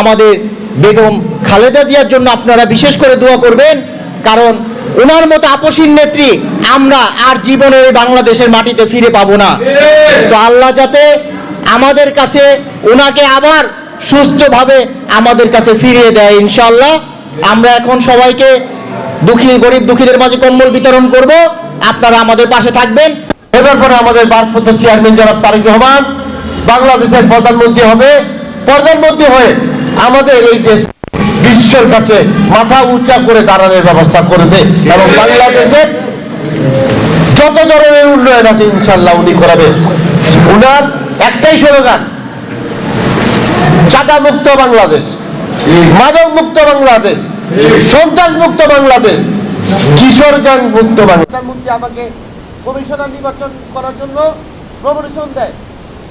আমাদের বেগম খালেদা জিয়ার জন্য আপনারা বিশেষ করে দোয়া করবেন, কারণ ওনার মতো আপসীন নেত্রী আমরা আর জীবনে বাংলাদেশের মাটিতে ফিরে পাবো না। তো আল্লাহ যাতে আমাদের কাছে ওনাকে আবার সুস্থভাবে আমাদের কাছে ফিরিয়ে দেয় ইনশাআল্লাহ। আমরা এখন সবাইকে গরিব দুঃখীদের মাঝে কম্বল বিতরণ করব, আপনারা আমাদের পাশে থাকবেন। এবার পরে আমাদের ভারপ্রাপ্ত চেয়ারম্যান জনাব তারেক রহমান বাংলাদেশের প্রধানমন্ত্রী হবে। প্রধানমন্ত্রী হয়ে আমাদের এই দেশ বিশ্বের কাছে মাথা উঁচা করে দাঁড়ানোর ব্যবস্থা করবে এবং বাংলাদেশের যত ধরনের উন্নয়ন আছে ইনশাল্লাহ উনি করাবে। উনার একটাই স্লোগান, চাঁদা মুক্ত বাংলাদেশ, মাদক মুক্ত বাংলাদেশ, সন্ত্রাস মুক্ত বাংলাদেশ, কিশোর গ্যাং মুক্ত বাংলাদেশ। প্রধানমন্ত্রী আমাকে কমিশনার নির্বাচন করার জন্য নমিনেশন দেয়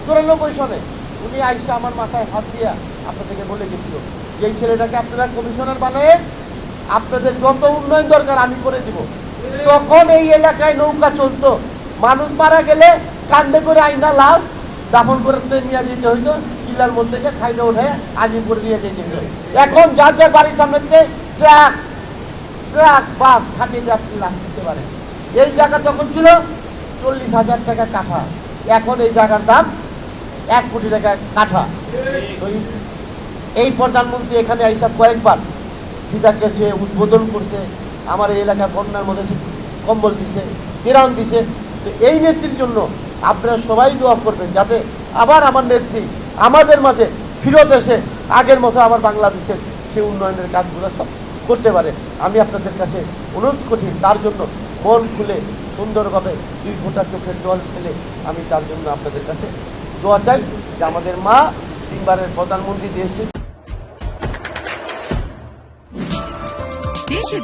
94 সনে। উনি আইসা আমার মাথায় হাত দিয়া আপনাদেরকে বলে গেছিল যে এই ছেলেটাকে আপনারা কমিশনার বানায়, আপনাদের যত উন্নয়ন দরকার আমি করে দিব। তখন এই এলাকায় নৌকা চলতো, মানুষ মারা গেলে কান্দে করে আইনা লাল দাফন করতে নিয়ে যেতে হইতো, কিলার মধ্যে খাইলে ওঠে আজিমপুরে নিয়ে যেতে হইতো। এখন যার যার বাড়ির সামনে ট্রাক বাস খাটিয়ে দিতে পারে। এই জায়গা তখন ছিল 40,000 টাকা কাঠা, এখন এই জায়গার দাম 1 কোটি টাকা কাঠা। এই প্রধানমন্ত্রী এখানে আইসা কয়েকবার সীতাকে সে উদ্বোধন করতে, আমার এই এলাকা বন্যার মধ্যে কম্বল দিছে, ত্রাণ দিছে। তো এই নেত্রীর জন্য আপনারা সবাই দোয়া করবেন যাতে আবার আমার নেত্রী আমাদের মাঝে ফিরত এসে আগের মতো আবার বাংলাদেশের সে উন্নয়নের কাজগুলো সব করতে পারে। আমি আপনাদের কাছে অনুরোধ করছি, তার জন্য মন খুলে সুন্দরভাবে 2 ফোঁটা চোখের জল ফেলে আমি তার জন্য আপনাদের কাছে দোয়া চাই যে আমাদের মা 3 বারের প্রধানমন্ত্রী দেশে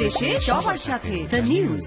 দেশে সবার সাথে দ্য নিউজ।